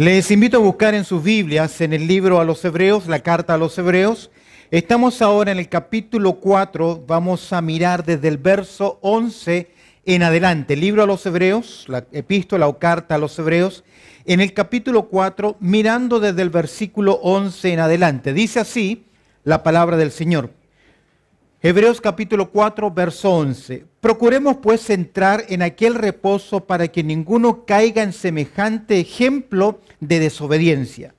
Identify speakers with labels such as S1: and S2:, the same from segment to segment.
S1: Les invito a buscar en sus Biblias, en el libro a los Hebreos, la carta a los Hebreos. Estamos ahora en el capítulo 4, vamos a mirar desde el verso 11 en adelante. El libro a los Hebreos, la epístola o carta a los Hebreos, en el capítulo 4, mirando desde el versículo 11 en adelante. Dice así la palabra del Señor. Hebreos capítulo 4, verso 11. Procuremos pues entrar en aquel reposo para que ninguno caiga en semejante ejemplo de desobediencia.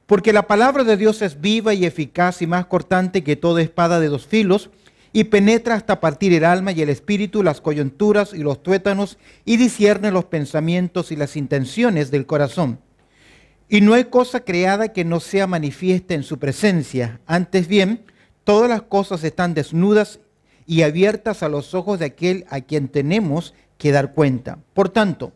S1: Porque la palabra de Dios es viva y eficaz y más cortante que toda espada de dos filos, y penetra hasta partir el alma y el espíritu, las coyunturas y los tuétanos, y discierne los pensamientos y las intenciones del corazón. Y no hay cosa creada que no sea manifiesta en su presencia. Antes bien, todas las cosas están desnudas y abiertas a los ojos de aquel a quien tenemos que dar cuenta. Por tanto,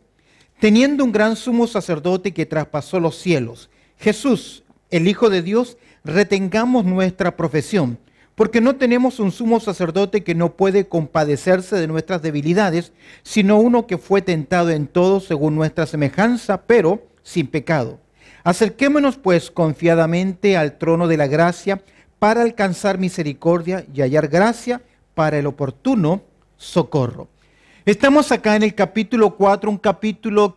S1: teniendo un gran sumo sacerdote que traspasó los cielos, Jesús, el Hijo de Dios, retengamos nuestra profesión, porque no tenemos un sumo sacerdote que no puede compadecerse de nuestras debilidades, sino uno que fue tentado en todo según nuestra semejanza, pero sin pecado. Acerquémonos pues confiadamente al trono de la gracia, para alcanzar misericordia y hallar gracia para el oportuno socorro. Estamos acá en el capítulo 4, un capítulo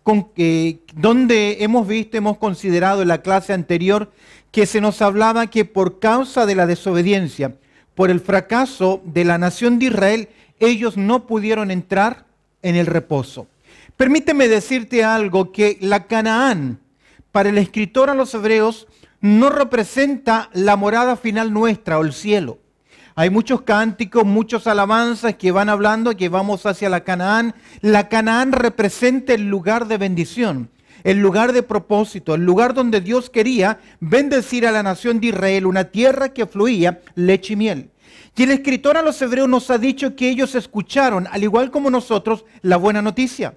S1: donde hemos considerado en la clase anterior que se nos hablaba que por causa de la desobediencia, por el fracaso de la nación de Israel, ellos no pudieron entrar en el reposo. Permíteme decirte algo, que la Canaán, para el escritor a los Hebreos, no representa la morada final nuestra o el cielo. Hay muchos cánticos, muchas alabanzas que van hablando que vamos hacia la Canaán. La Canaán representa el lugar de bendición, el lugar de propósito, el lugar donde Dios quería bendecir a la nación de Israel, una tierra que fluía leche y miel. Y el escritor a los Hebreos nos ha dicho que ellos escucharon, al igual como nosotros, la buena noticia.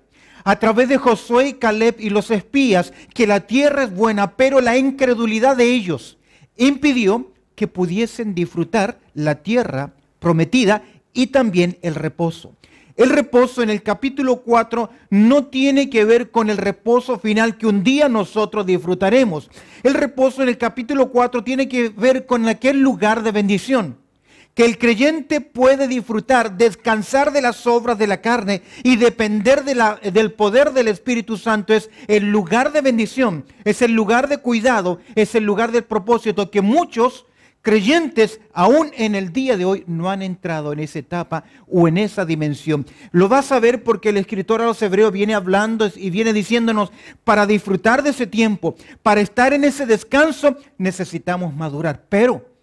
S1: A través de Josué y Caleb y los espías, que la tierra es buena, pero la incredulidad de ellos impidió que pudiesen disfrutar la tierra prometida y también el reposo. El reposo en el capítulo 4 no tiene que ver con el reposo final que un día nosotros disfrutaremos. El reposo en el capítulo 4 tiene que ver con aquel lugar de bendición, que el creyente puede disfrutar, descansar de las obras de la carne y depender del poder del Espíritu Santo. Es el lugar de bendición, es el lugar de cuidado, es el lugar del propósito que muchos creyentes aún en el día de hoy no han entrado en esa etapa o en esa dimensión. Lo vas a ver porque el escritor a los Hebreos viene hablando y viene diciéndonos, para disfrutar de ese tiempo, para estar en ese descanso, necesitamos madurar. Pero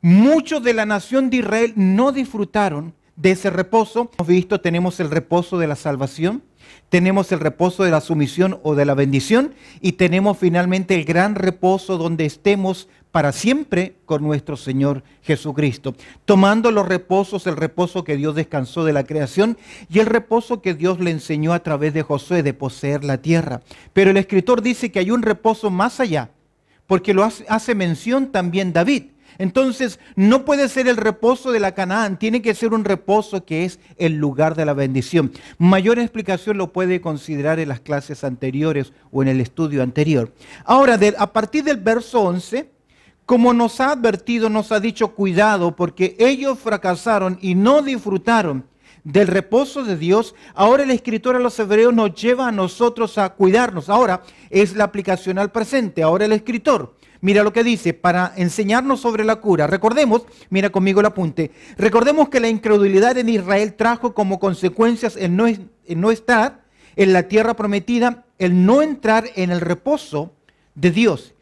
S1: muchos de la nación de Israel no disfrutaron de ese reposo. Hemos visto, tenemos el reposo de la salvación, tenemos el reposo de la sumisión o de la bendición, y tenemos finalmente el gran reposo donde estemos para siempre con nuestro Señor Jesucristo, tomando los reposos, el reposo que Dios descansó de la creación y el reposo que Dios le enseñó a través de Josué de poseer la tierra. Pero el escritor dice que hay un reposo más allá, porque lo hace mención también David. Entonces, no puede ser el reposo de la Canaán, tiene que ser un reposo que es el lugar de la bendición. Mayor explicación lo puede considerar en las clases anteriores o en el estudio anterior. Ahora, a partir del verso 11, como nos ha advertido, nos ha dicho, cuidado, porque ellos fracasaron y no disfrutaron del reposo de Dios. Ahora el escritor a los Hebreos nos lleva a nosotros a cuidarnos. Ahora es la aplicación al presente. Ahora el escritor, mira lo que dice, para enseñarnos sobre la cura. Recordemos, mira conmigo el apunte, recordemos que la incredulidad en Israel trajo como consecuencias el no estar en la tierra prometida, el no entrar en el reposo de Dios,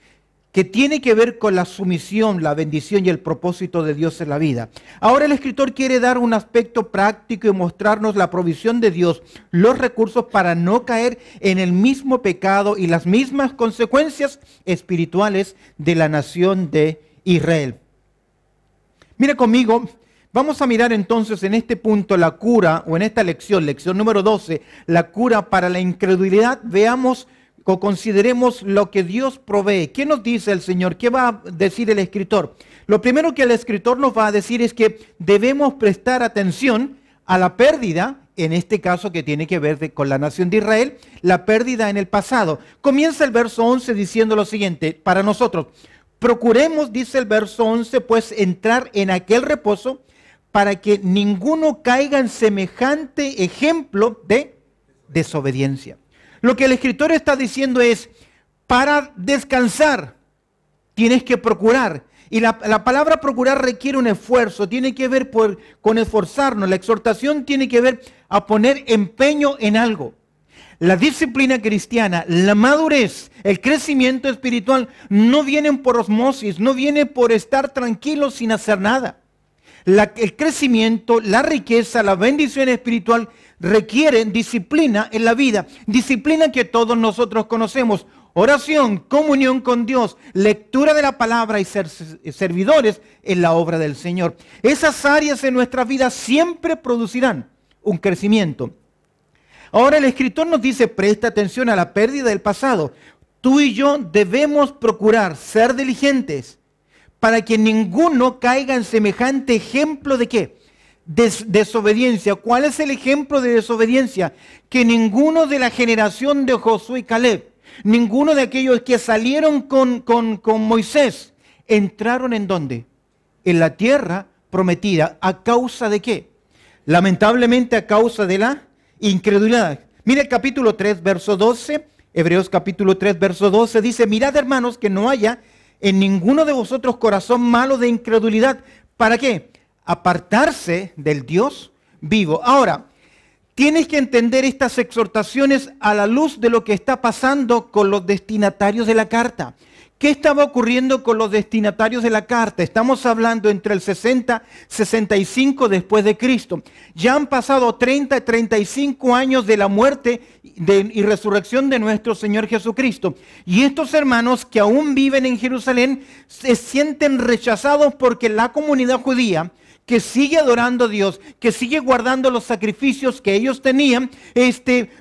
S1: que tiene que ver con la sumisión, la bendición y el propósito de Dios en la vida. Ahora el escritor quiere dar un aspecto práctico y mostrarnos la provisión de Dios, los recursos para no caer en el mismo pecado y las mismas consecuencias espirituales de la nación de Israel. Mira conmigo, vamos a mirar entonces en este punto la cura, o en esta lección número 12, la cura para la incredulidad. Veamos o consideremos lo que Dios provee. ¿Qué nos dice el Señor? ¿Qué va a decir el escritor? Lo primero que el escritor nos va a decir es que debemos prestar atención a la pérdida en este caso que tiene que ver con la nación de Israel, la pérdida en el pasado. Comienza el verso 11 diciendo lo siguiente, para nosotros, procuremos, dice el verso 11, pues entrar en aquel reposo para que ninguno caiga en semejante ejemplo de desobediencia. Lo que el escritor está diciendo es, para descansar tienes que procurar. Y la palabra procurar requiere un esfuerzo, tiene que ver con esforzarnos. La exhortación tiene que ver a poner empeño en algo. La disciplina cristiana, la madurez, el crecimiento espiritual no vienen por osmosis, no viene por estar tranquilos sin hacer nada. El crecimiento, la riqueza, la bendición espiritual requieren disciplina en la vida. Disciplina que todos nosotros conocemos. Oración, comunión con Dios, lectura de la palabra y ser servidores en la obra del Señor. Esas áreas en nuestra vida siempre producirán un crecimiento. Ahora el escritor nos dice, presta atención a la pérdida del pasado. Tú y yo debemos procurar ser diligentes para que ninguno caiga en semejante ejemplo de ¿qué? Desobediencia. ¿Cuál es el ejemplo de desobediencia? Que ninguno de la generación de Josué y Caleb, ninguno de aquellos que salieron con Moisés, entraron ¿en dónde? En la tierra prometida. ¿A causa de qué? Lamentablemente a causa de la incredulidad. Mira el capítulo 3, verso 12. Hebreos capítulo 3, verso 12 dice, mirad hermanos que no haya en ninguno de vosotros corazón malo de incredulidad. ¿Para qué? Apartarse del Dios vivo. Ahora, tienes que entender estas exhortaciones a la luz de lo que está pasando con los destinatarios de la carta. ¿Qué estaba ocurriendo con los destinatarios de la carta? Estamos hablando entre el 60 y 65 después de Cristo. Ya han pasado 30 y 35 años de la muerte y resurrección de nuestro Señor Jesucristo. Y estos hermanos que aún viven en Jerusalén se sienten rechazados porque la comunidad judía que sigue adorando a Dios, que sigue guardando los sacrificios que ellos tenían,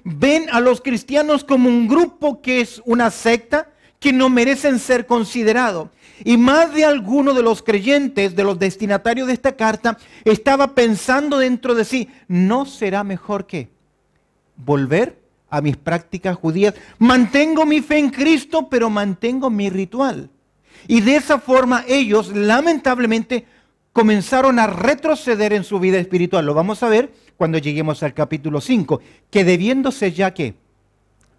S1: ven a los cristianos como un grupo que es una secta, que no merecen ser considerados. Y más de alguno de los creyentes, de los destinatarios de esta carta, estaba pensando dentro de sí, ¿no será mejor que volver a mis prácticas judías? Mantengo mi fe en Cristo, pero mantengo mi ritual. Y de esa forma ellos, lamentablemente, comenzaron a retroceder en su vida espiritual. Lo vamos a ver cuando lleguemos al capítulo 5, que debiéndose ya que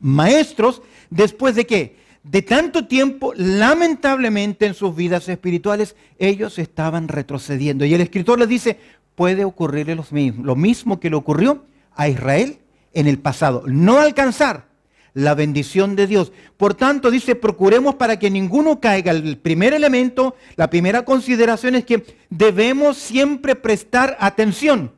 S1: maestros, después de qué? De tanto tiempo, lamentablemente en sus vidas espirituales, ellos estaban retrocediendo. Y el escritor les dice, puede ocurrirle lo mismo que le ocurrió a Israel en el pasado. No alcanzar la bendición de Dios. Por tanto, dice, procuremos para que ninguno caiga. El primer elemento, la primera consideración es que debemos siempre prestar atención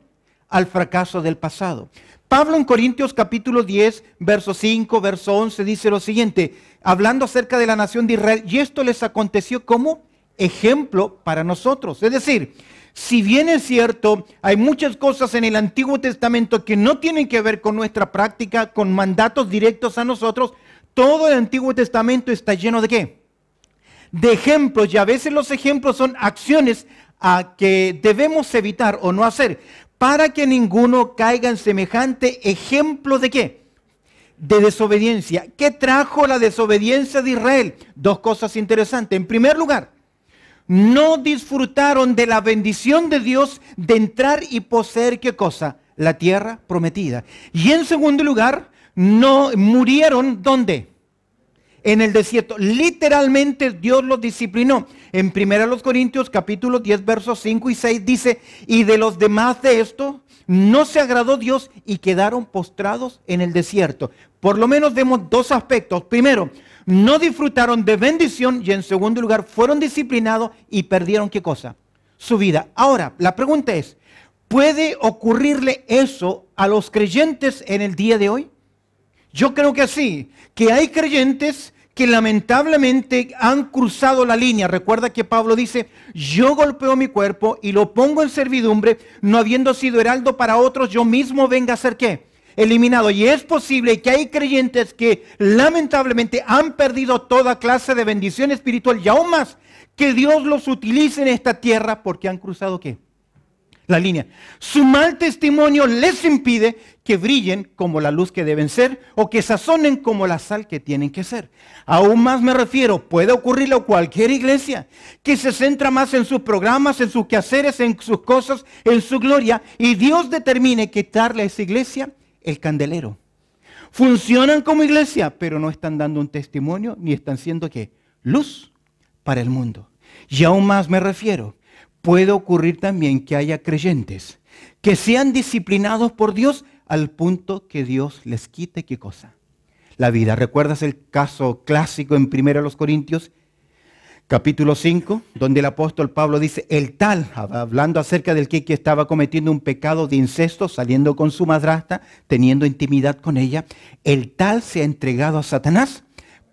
S1: al fracaso del pasado. Pablo en Corintios capítulo 10, verso 5, verso 11 dice lo siguiente, hablando acerca de la nación de Israel, y esto les aconteció como ejemplo para nosotros. Es decir, si bien es cierto, hay muchas cosas en el Antiguo Testamento que no tienen que ver con nuestra práctica, con mandatos directos a nosotros, todo el Antiguo Testamento está lleno ¿de qué? De ejemplos, y a veces los ejemplos son acciones a que debemos evitar o no hacer, para que ninguno caiga en semejante ejemplo ¿de qué? De desobediencia. ¿Qué trajo la desobediencia de Israel? Dos cosas interesantes. En primer lugar, no disfrutaron de la bendición de Dios de entrar y poseer ¿qué cosa? La tierra prometida. Y en segundo lugar, no murieron ¿dónde? En el desierto. Literalmente Dios los disciplinó. En 1 Corintios capítulo 10 versos 5 y 6 dice, y de los demás de esto no se agradó Dios y quedaron postrados en el desierto. Por lo menos vemos dos aspectos. Primero, no disfrutaron de bendición y en segundo lugar fueron disciplinados y perdieron ¿qué cosa? Su vida. Ahora, la pregunta es, ¿puede ocurrirle eso a los creyentes en el día de hoy? Yo creo que sí, que hay creyentes que lamentablemente han cruzado la línea. Recuerda que Pablo dice, yo golpeo mi cuerpo y lo pongo en servidumbre, no habiendo sido heraldo para otros, yo mismo venga a ser ¿qué? Eliminado. Y es posible que hay creyentes que lamentablemente han perdido toda clase de bendición espiritual y aún más, que Dios los utilice en esta tierra porque han cruzado ¿qué? la línea. Su mal testimonio les impide que brillen como la luz que deben ser o que sazonen como la sal que tienen que ser. Aún más me refiero, puede ocurrirle a cualquier iglesia que se centra más en sus programas, en sus quehaceres, en sus cosas, en su gloria, y Dios determine quitarle a esa iglesia el candelero. Funcionan como iglesia, pero no están dando un testimonio ni están siendo ¿qué? Luz para el mundo. Y aún más me refiero, puede ocurrir también que haya creyentes que sean disciplinados por Dios al punto que Dios les quite ¿qué cosa? La vida. ¿Recuerdas el caso clásico en 1 Corintios, capítulo 5, donde el apóstol Pablo dice, el tal, hablando acerca del que estaba cometiendo un pecado de incesto, saliendo con su madrastra, teniendo intimidad con ella, el tal se ha entregado a Satanás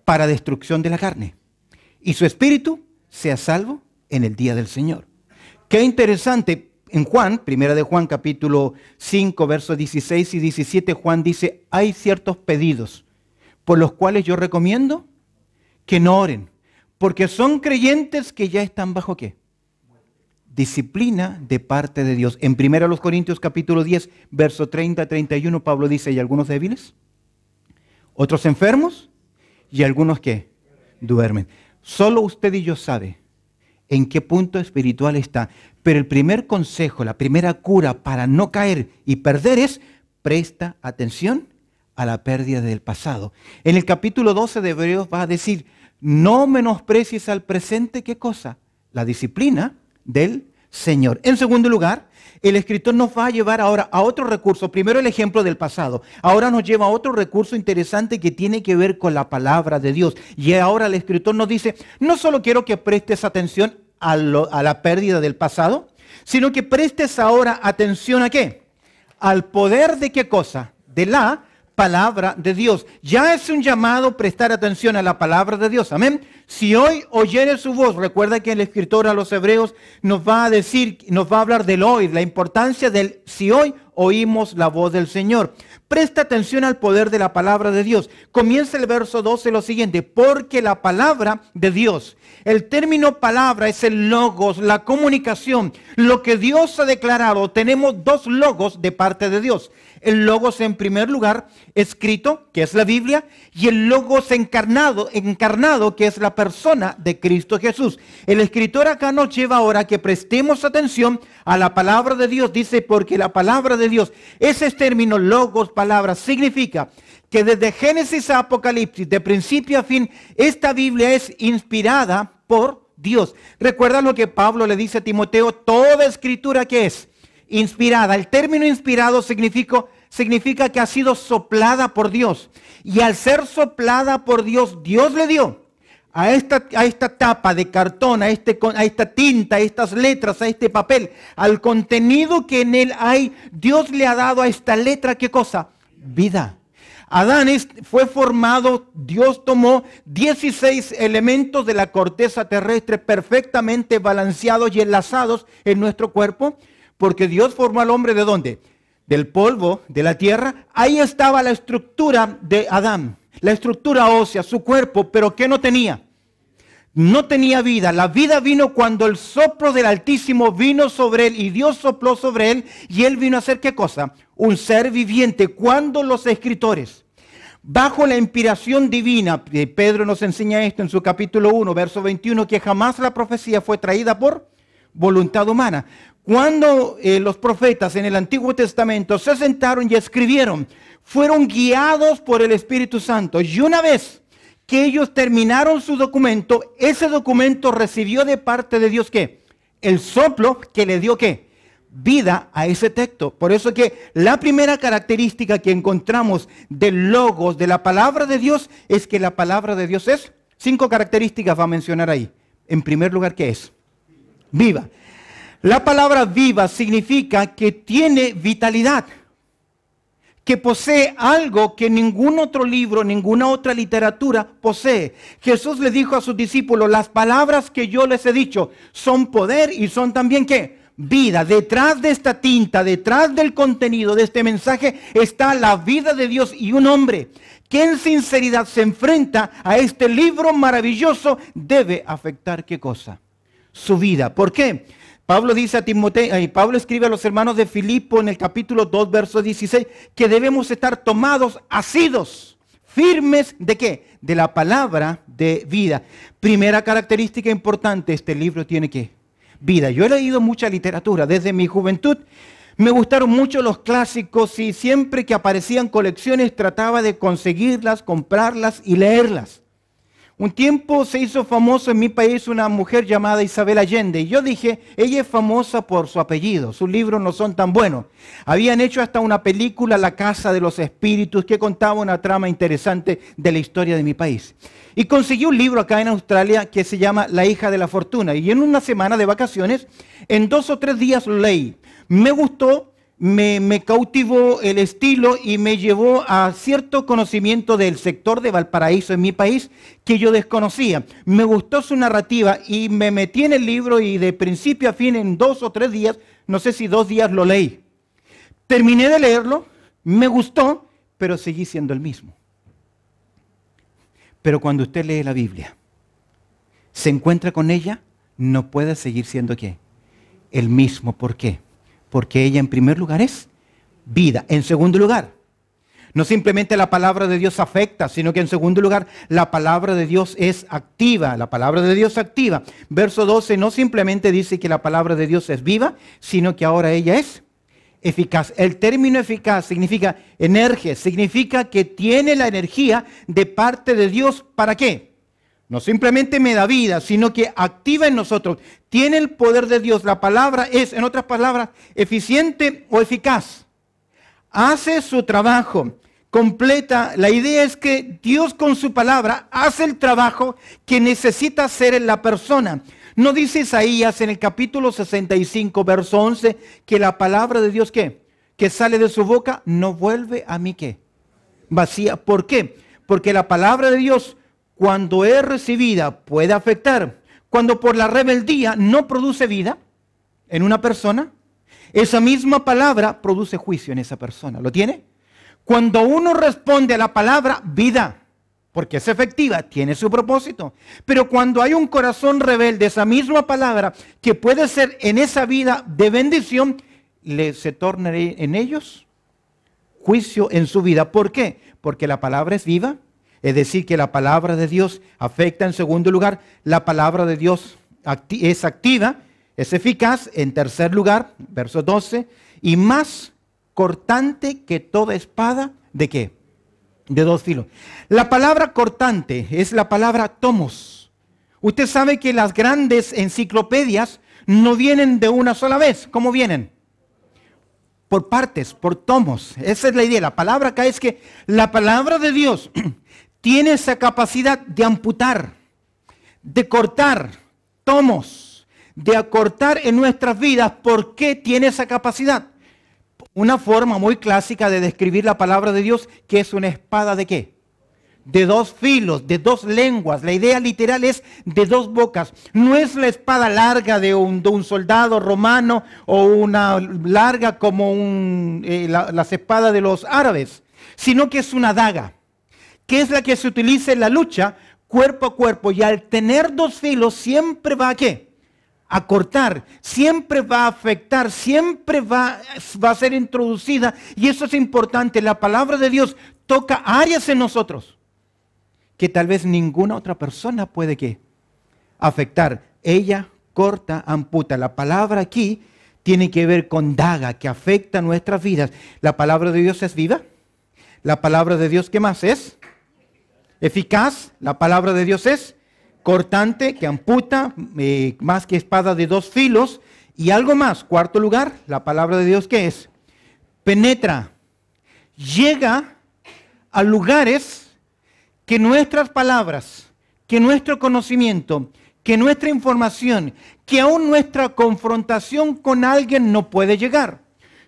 S1: para destrucción de la carne, y su espíritu sea salvo en el día del Señor. Qué interesante. En Juan, primera de Juan, capítulo 5, versos 16 y 17, Juan dice, hay ciertos pedidos por los cuales yo recomiendo que no oren, porque son creyentes que ya están bajo ¿qué? Disciplina de parte de Dios. En 1 Corintios, capítulo 10, verso 30 a 31, Pablo dice, ¿y algunos débiles? ¿Otros enfermos? ¿Y algunos qué? Duermen. Solo usted y yo sabe en qué punto espiritual está. Pero el primer consejo, la primera cura para no caer y perder es, presta atención a la pérdida del pasado. En el capítulo 12 de Hebreos va a decir, no menosprecies al presente, ¿qué cosa? La disciplina del Señor. En segundo lugar, el escritor nos va a llevar ahora a otro recurso. Primero el ejemplo del pasado. Ahora nos lleva a otro recurso interesante que tiene que ver con la palabra de Dios. Y ahora el escritor nos dice, no solo quiero que prestes atención a la pérdida del pasado, sino que prestes ahora atención ¿a qué? Al poder de qué cosa? De la palabra de Dios. Ya es un llamado prestar atención a la palabra de Dios. Amén. Si hoy oyeres su voz, recuerda que el escritor a los hebreos nos va a decir, nos va a hablar del hoy, la importancia del si hoy oímos la voz del Señor. Presta atención al poder de la palabra de Dios. Comienza el verso 12 lo siguiente, porque la palabra de Dios, el término palabra es el logos, la comunicación, lo que Dios ha declarado. Tenemos dos logos de parte de Dios. El logos en primer lugar escrito, que es la Biblia, y el logos encarnado, que es la persona de Cristo Jesús. El escritor acá nos lleva ahora a que prestemos atención a la palabra de Dios. Dice, porque la palabra de Dios, ese término logos, palabra, significa que desde Génesis a Apocalipsis, de principio a fin, esta Biblia es inspirada por Dios. Recuerda lo que Pablo le dice a Timoteo, toda escritura que es inspirada. El término inspirado significa que ha sido soplada por Dios. Y al ser soplada por Dios, Dios le dio a esta tapa de cartón, a esta tinta, a estas letras, a este papel, al contenido que en él hay, Dios le ha dado a esta letra, ¿qué cosa? Vida. Adán fue formado, Dios tomó 16 elementos de la corteza terrestre perfectamente balanceados y enlazados en nuestro cuerpo, porque Dios formó al hombre ¿de dónde? Del polvo, de la tierra. Ahí estaba la estructura de Adán, la estructura ósea, su cuerpo, pero ¿qué no tenía? No tenía vida. La vida vino cuando el soplo del Altísimo vino sobre él y Dios sopló sobre él y él vino a ser ¿qué cosa? Un ser viviente. Cuando los escritores, bajo la inspiración divina, Pedro nos enseña esto en su capítulo 1, verso 21, que jamás la profecía fue traída por voluntad humana. Cuando los profetas en el Antiguo Testamento se sentaron y escribieron, fueron guiados por el Espíritu Santo. Y una vez que ellos terminaron su documento, ese documento recibió de parte de Dios ¿qué? El soplo que le dio ¿qué? Vida a ese texto. Por eso que la primera característica que encontramos del logos, de la palabra de Dios, es que la palabra de Dios es, 5 características va a mencionar ahí. En primer lugar, ¿qué es? Viva. La palabra viva significa que tiene vitalidad, que posee algo que ningún otro libro, ninguna otra literatura posee. Jesús le dijo a sus discípulos, las palabras que yo les he dicho son poder y son también ¿qué? Vida. Detrás de esta tinta, detrás del contenido de este mensaje está la vida de Dios y un hombre que en sinceridad se enfrenta a este libro maravilloso debe afectar ¿qué cosa? Su vida. ¿Por qué? Pablo dice a Timoteo, y Pablo escribe a los hermanos de Filipo en el capítulo 2, verso 16, que debemos estar tomados, asidos, firmes, ¿de qué? De la palabra de vida. Primera característica importante, este libro tiene que vida. Yo he leído mucha literatura desde mi juventud. Me gustaron mucho los clásicos y siempre que aparecían colecciones trataba de conseguirlas, comprarlas y leerlas. Un tiempo se hizo famoso en mi país una mujer llamada Isabel Allende. Y yo dije, ella es famosa por su apellido, sus libros no son tan buenos. Habían hecho hasta una película, La Casa de los Espíritus, que contaba una trama interesante de la historia de mi país. Y conseguí un libro acá en Australia que se llama La hija de la fortuna. Y en una semana de vacaciones, en 2 o 3 días lo leí. Me gustó, me cautivó el estilo y me llevó a cierto conocimiento del sector de Valparaíso en mi país que yo desconocía. Me gustó su narrativa y me metí en el libro y de principio a fin en 2 o 3 días, no sé si 2 días lo leí. Terminé de leerlo, me gustó, pero seguí siendo el mismo. Pero cuando usted lee la Biblia, se encuentra con ella, no puede seguir siendo ¿qué? El mismo. ¿Por qué? Porque ella en primer lugar es vida. En segundo lugar, no simplemente la palabra de Dios afecta, sino que en segundo lugar la palabra de Dios es activa. La palabra de Dios activa. Verso 12 no simplemente dice que la palabra de Dios es viva, sino que ahora ella es eficaz. El término eficaz significa energía, significa que tiene la energía de parte de Dios. ¿Para qué? No simplemente me da vida, sino que activa en nosotros. Tiene el poder de Dios. La palabra es, en otras palabras, eficiente o eficaz. Hace su trabajo, completa. La idea es que Dios con su palabra hace el trabajo que necesita hacer en la persona. ¿No dice Isaías en el capítulo 65, verso 11, que la palabra de Dios, ¿qué? Que sale de su boca, no vuelve a mí, ¿qué? Vacía. ¿Por qué? Porque la palabra de Dios, cuando es recibida, puede afectar. Cuando por la rebeldía no produce vida en una persona, esa misma palabra produce juicio en esa persona. ¿Lo tiene? Cuando uno responde a la palabra vida, porque es efectiva, tiene su propósito. Pero cuando hay un corazón rebelde, esa misma palabra, que puede ser en esa vida de bendición, se torna en ellos juicio en su vida. ¿Por qué? Porque la palabra es viva. Es decir, que la palabra de Dios afecta. En segundo lugar, la palabra de Dios es activa, es eficaz. En tercer lugar, verso 12, y más cortante que toda espada, ¿de qué? De 2 filos. La palabra cortante es la palabra tomos. Usted sabe que las grandes enciclopedias no vienen de una sola vez. ¿Cómo vienen? Por partes, por tomos. Esa es la idea. La palabra acá es que la palabra de Dios tiene esa capacidad de amputar, de cortar tomos, de acortar en nuestras vidas. ¿Por qué tiene esa capacidad? Una forma muy clásica de describir la palabra de Dios, que es una espada ¿de qué? De 2 filos, de 2 lenguas. La idea literal es de 2 bocas. No es la espada larga de un soldado romano o una larga como las espadas de los árabes, sino que es una daga, que es la que se utiliza en la lucha cuerpo a cuerpo. Y al tener 2 filos siempre va a ¿qué? A cortar, siempre va a afectar, siempre va a ser introducida. Y eso es importante. La palabra de Dios toca áreas en nosotros que tal vez ninguna otra persona puede ¿qué? Afectar. Ella corta, amputa. La palabra aquí tiene que ver con daga, que afecta nuestras vidas. La palabra de Dios es viva. La palabra de Dios, ¿qué más es? Eficaz. La palabra de Dios es cortante, que amputa, más que espada de 2 filos. Y algo más, cuarto lugar, la palabra de Dios, ¿qué es? Penetra. Llega a lugares que nuestras palabras, que nuestro conocimiento, que nuestra información, que aún nuestra confrontación con alguien no puede llegar.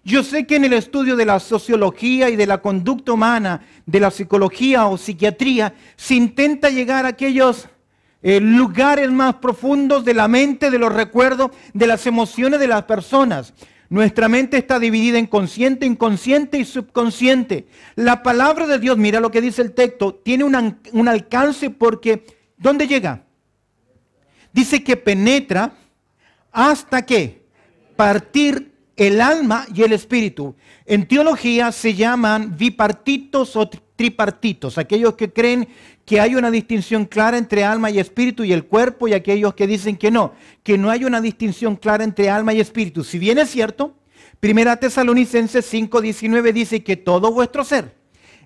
S1: Yo sé que en el estudio de la sociología y de la conducta humana, de la psicología o psiquiatría, se intenta llegar a aquellos lugares más profundos de la mente, de los recuerdos, de las emociones de las personas. Nuestra mente está dividida en consciente, inconsciente y subconsciente. La palabra de Dios, mira lo que dice el texto, tiene un alcance porque, ¿dónde llega? Dice que penetra hasta ¿qué? partir el alma y el espíritu. En teología se llaman bipartitos o tripartitos, aquellos que creen que hay una distinción clara entre alma y espíritu y el cuerpo, y aquellos que dicen que no hay una distinción clara entre alma y espíritu. Si bien es cierto, 1 Tesalonicenses 5:19 dice que todo vuestro ser,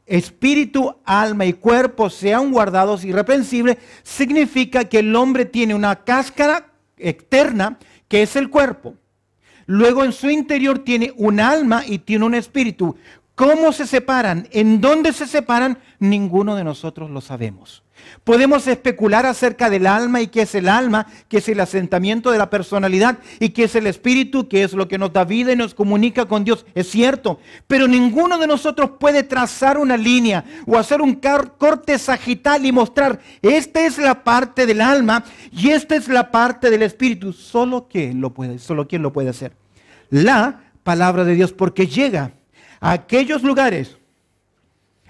S1: espíritu, alma y cuerpo sean guardados irreprensibles, significa que el hombre tiene una cáscara externa que es el cuerpo. Luego en su interior tiene un alma y tiene un espíritu. ¿Cómo se separan? ¿En dónde se separan? Ninguno de nosotros lo sabemos. Podemos especular acerca del alma y qué es el alma, qué es el asentamiento de la personalidad y qué es el espíritu, qué es lo que nos da vida y nos comunica con Dios. Es cierto, pero ninguno de nosotros puede trazar una línea o hacer un corte sagital y mostrar, esta es la parte del alma y esta es la parte del espíritu. Solo quien lo puede hacer. La palabra de Dios, porque llega a aquellos lugares,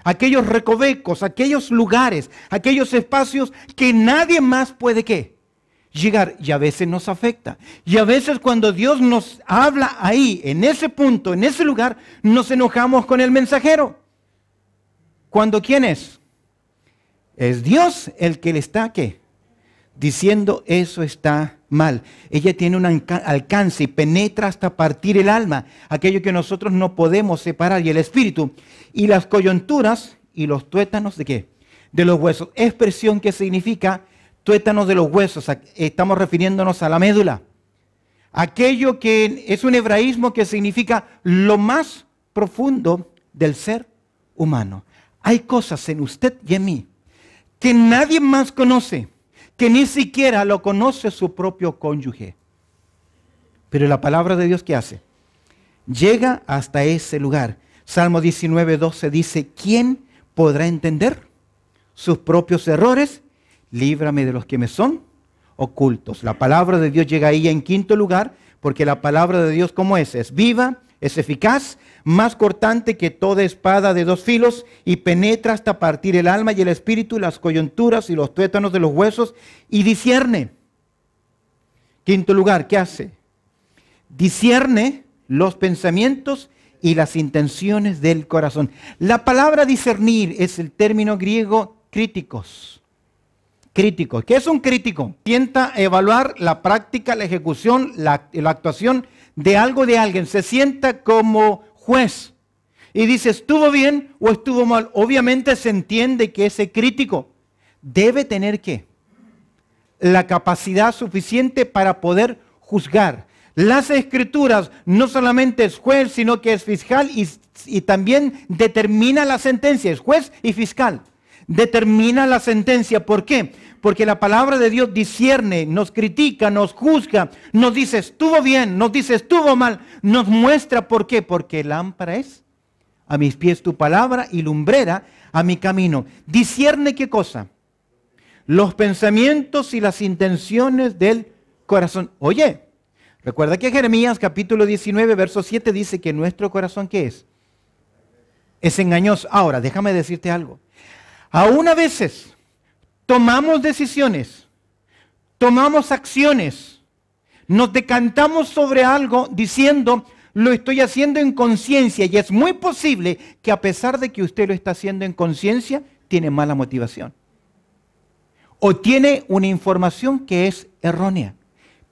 S1: aquellos recovecos, aquellos lugares, aquellos espacios que nadie más puede ¿qué? Llegar, y a veces nos afecta. Y a veces cuando Dios nos habla ahí, en ese punto, en ese lugar, nos enojamos con el mensajero. ¿Cuándo quién es? Es Dios el que le está ¿qué? Diciendo eso está mal. Ella tiene un alcance y penetra hasta partir el alma, aquello que nosotros no podemos separar, y el espíritu, y las coyunturas y los tuétanos ¿de qué? De los huesos. Expresión que significa tuétanos de los huesos. Estamos refiriéndonos a la médula. Aquello que es un hebraísmo que significa lo más profundo del ser humano. Hay cosas en usted y en mí que nadie más conoce, que ni siquiera lo conoce su propio cónyuge. Pero la palabra de Dios, ¿qué hace? Llega hasta ese lugar. Salmo 19:12 dice, ¿quién podrá entender sus propios errores? Líbrame de los que me son ocultos. La palabra de Dios llega ahí en quinto lugar, porque la palabra de Dios, ¿cómo es? Es viva, es eficaz, más cortante que toda espada de dos filos, y penetra hasta partir el alma y el espíritu, las coyunturas y los tuétanos de los huesos, y discierne. Quinto lugar, ¿qué hace? Discierne los pensamientos y las intenciones del corazón. La palabra discernir es el término griego críticos. Crítico. ¿Qué es un crítico? Sienta evaluar la práctica, la ejecución, la actuación de algo de alguien. Se sienta como juez y dice, ¿estuvo bien o estuvo mal? Obviamente se entiende que ese crítico debe tener ¿qué? La capacidad suficiente para poder juzgar. Las Escrituras no solamente es juez, sino que es fiscal y también determina la sentencia. Es juez y fiscal. Determina la sentencia. ¿Por qué? Porque la palabra de Dios discierne, nos critica, nos juzga, nos dice estuvo bien, nos dice estuvo mal, nos muestra por qué. Porque lámpara es a mis pies tu palabra y lumbrera a mi camino. Discierne ¿qué cosa? Los pensamientos y las intenciones del corazón. Oye, recuerda que Jeremías capítulo 19, verso 7 dice que nuestro corazón ¿qué es? Es engañoso. Ahora, déjame decirte algo. Aún a veces tomamos decisiones, tomamos acciones, nos decantamos sobre algo diciendo, lo estoy haciendo en conciencia, y es muy posible que a pesar de que usted lo está haciendo en conciencia, tiene mala motivación. O tiene una información que es errónea.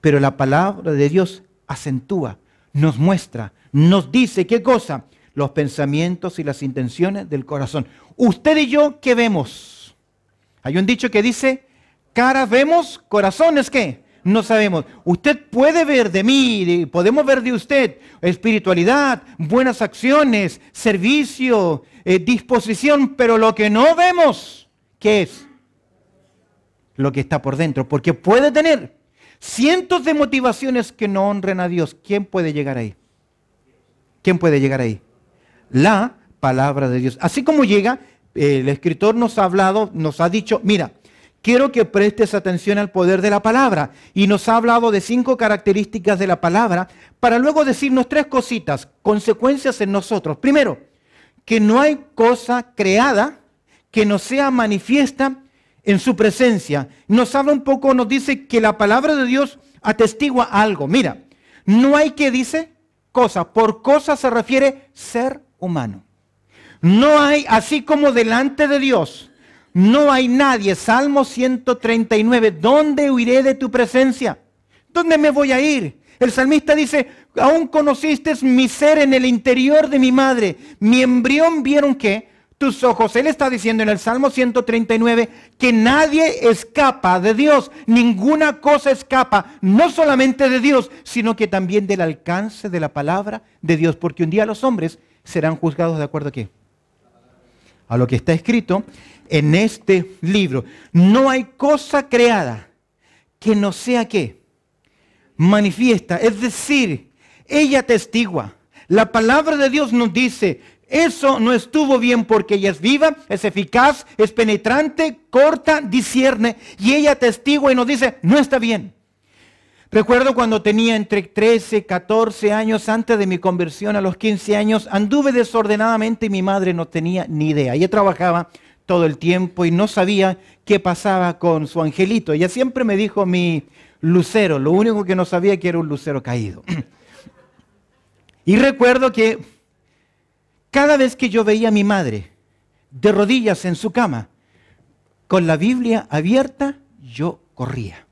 S1: Pero la palabra de Dios acentúa, nos muestra, nos dice ¿qué cosa? Los pensamientos y las intenciones del corazón. Usted y yo, ¿qué vemos? Hay un dicho que dice, caras vemos, corazones ¿qué? No sabemos. Usted puede ver de mí, podemos ver de usted espiritualidad, buenas acciones, servicio, disposición, pero lo que no vemos, ¿qué es? Lo que está por dentro. Porque puede tener cientos de motivaciones que no honren a Dios. ¿Quién puede llegar ahí? ¿Quién puede llegar ahí? La palabra de Dios. Así como llega, el escritor nos ha hablado, nos ha dicho, mira, quiero que prestes atención al poder de la palabra. Y nos ha hablado de 5 características de la palabra para luego decirnos 3 cositas, consecuencias en nosotros. Primero, que no hay cosa creada que no sea manifiesta en su presencia. Nos habla un poco, nos dice que la palabra de Dios atestigua algo. Mira, No hay que dice cosa. Por cosa se refiere ser humano. No hay, así como delante de Dios, no hay nadie. Salmo 139, ¿dónde huiré de tu presencia? ¿Dónde me voy a ir? El salmista dice, aún conociste mi ser en el interior de mi madre. Mi embrión vieron ¿qué? Tus ojos. Él está diciendo en el Salmo 139 que nadie escapa de Dios. Ninguna cosa escapa, no solamente de Dios, sino que también del alcance de la palabra de Dios. Porque un día los hombres serán juzgados de acuerdo a ¿qué? A lo que está escrito en este libro. No hay cosa creada que no sea ¿qué? Manifiesta. Es decir, ella testigua. La palabra de Dios nos dice, eso no estuvo bien porque ella es viva, es eficaz, es penetrante, corta, discierne. Y ella testigua y nos dice, no está bien. Recuerdo cuando tenía entre 13, 14 años, antes de mi conversión a los 15 años, anduve desordenadamente y mi madre no tenía ni idea. Ella trabajaba todo el tiempo y no sabía qué pasaba con su angelito. Ella siempre me dijo mi lucero, lo único que no sabía que era un lucero caído. Y recuerdo que cada vez que yo veía a mi madre de rodillas en su cama, con la Biblia abierta, yo corría.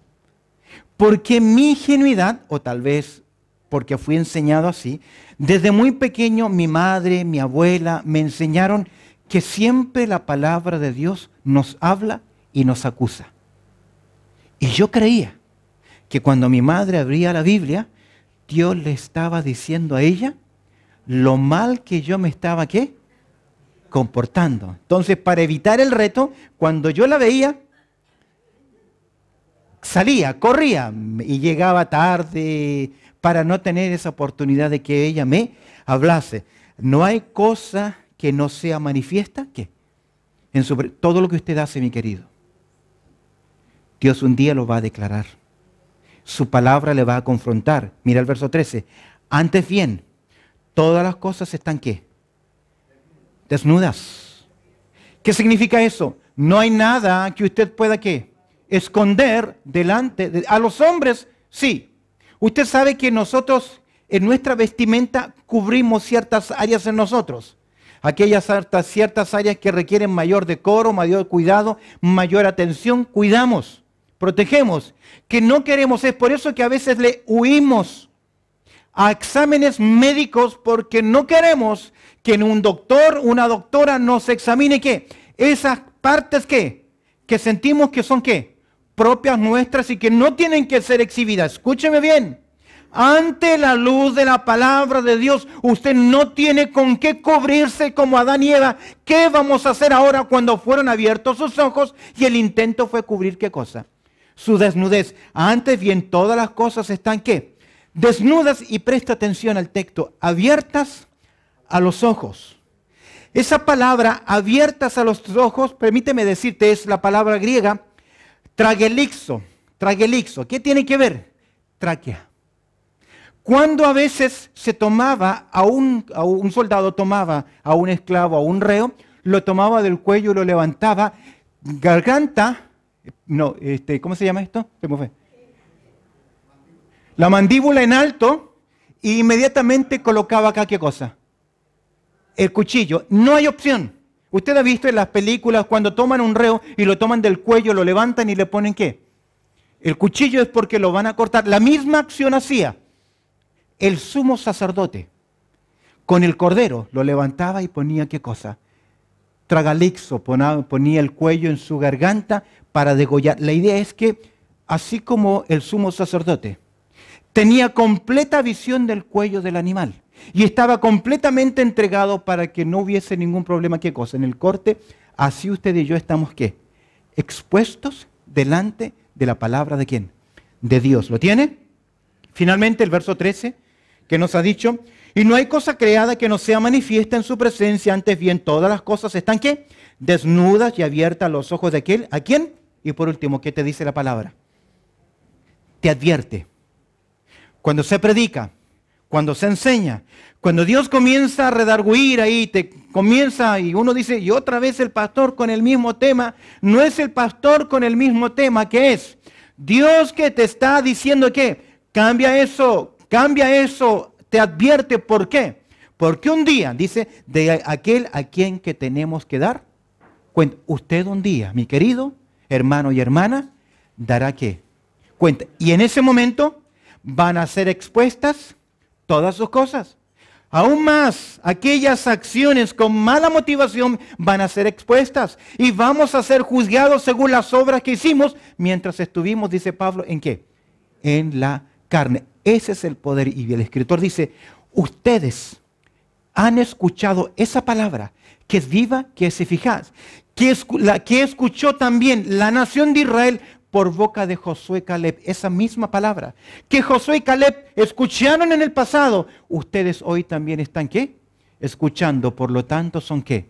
S1: Porque mi ingenuidad, o tal vez porque fui enseñado así, desde muy pequeño mi madre, mi abuela me enseñaron que siempre la palabra de Dios nos habla y nos acusa. Y yo creía que cuando mi madre abría la Biblia, Dios le estaba diciendo a ella lo mal que yo me estaba, ¿qué? Comportando. Entonces, para evitar el reto, cuando yo la veía, salía, corría y llegaba tarde para no tener esa oportunidad de que ella me hablase. No hay cosa que no sea manifiesta, ¿qué? Todo lo que usted hace, mi querido, Dios un día lo va a declarar. Su palabra le va a confrontar. Mira el verso 13. Antes bien, todas las cosas están ¿qué? Desnudas. ¿Qué significa eso? No hay nada que usted pueda ¿qué? Esconder delante de... A los hombres, sí. Usted sabe que nosotros en nuestra vestimenta cubrimos ciertas áreas en nosotros. Aquellas ciertas áreas que requieren mayor decoro, mayor cuidado, mayor atención, cuidamos, protegemos. Que no queremos, es por eso que a veces le huimos a exámenes médicos porque no queremos que un doctor, una doctora nos examine ¿qué? Esas partes ¿qué? Que sentimos que son ¿qué? Propias nuestras y que no tienen que ser exhibidas. Escúcheme bien. Ante la luz de la palabra de Dios, usted no tiene con qué cubrirse como Adán y Eva. ¿Qué vamos a hacer ahora cuando fueron abiertos sus ojos y el intento fue cubrir qué cosa? Su desnudez. Antes bien, todas las cosas están ¿qué? Desnudas, y presta atención al texto, abiertas a los ojos. Esa palabra, abiertas a los ojos, permíteme decirte, es la palabra griega, tragelixo. Tragelixo. ¿Qué tiene que ver? Tráquea. Cuando a veces se tomaba a un soldado, tomaba a un esclavo, a un reo, lo tomaba del cuello y lo levantaba, garganta, no, ¿cómo se llama esto? ¿Cómo fue? La mandíbula en alto, e inmediatamente colocaba acá, ¿qué cosa? El cuchillo. No hay opción. Usted ha visto en las películas cuando toman un reo y lo toman del cuello, lo levantan y le ponen ¿qué? El cuchillo es porque lo van a cortar. La misma acción hacía el sumo sacerdote. Con el cordero lo levantaba y ponía ¿qué cosa? Tragalixo, ponía el cuello en su garganta para degollar. La idea es que, así como el sumo sacerdote tenía completa visión del cuello del animal y estaba completamente entregado para que no hubiese ningún problema, ¿qué cosa? En el corte, así usted y yo estamos ¿qué? Expuestos delante de la palabra ¿de quién? De Dios. ¿Lo tiene? Finalmente el verso 13 que nos ha dicho, y no hay cosa creada que no sea manifiesta en su presencia, antes bien todas las cosas están ¿qué? Desnudas y abiertas a los ojos de aquel. ¿A quién? Y por último, ¿qué te dice la palabra? Te advierte. Cuando se predica, cuando se enseña, cuando Dios comienza a redarguir ahí, te comienza y uno dice, y otra vez el pastor con el mismo tema, no es el pastor con el mismo tema, ¿qué es? Dios que te está diciendo que cambia eso, cambia eso, te advierte por qué. Porque un día, dice, de aquel a quien que tenemos que dar cuenta. Usted un día, mi querido hermano y hermana, dará qué cuenta. Y en ese momento van a ser expuestas todas sus cosas. Aún más, aquellas acciones con mala motivación van a ser expuestas. Y vamos a ser juzgados según las obras que hicimos mientras estuvimos, dice Pablo, ¿en qué? En la carne. Ese es el poder. Y el escritor dice, ustedes han escuchado esa palabra, que es viva, que es eficaz, que escuchó también la nación de Israel por boca de Josué y Caleb, esa misma palabra, que Josué y Caleb escucharon en el pasado, ustedes hoy también están, ¿qué? Escuchando, por lo tanto, ¿son qué?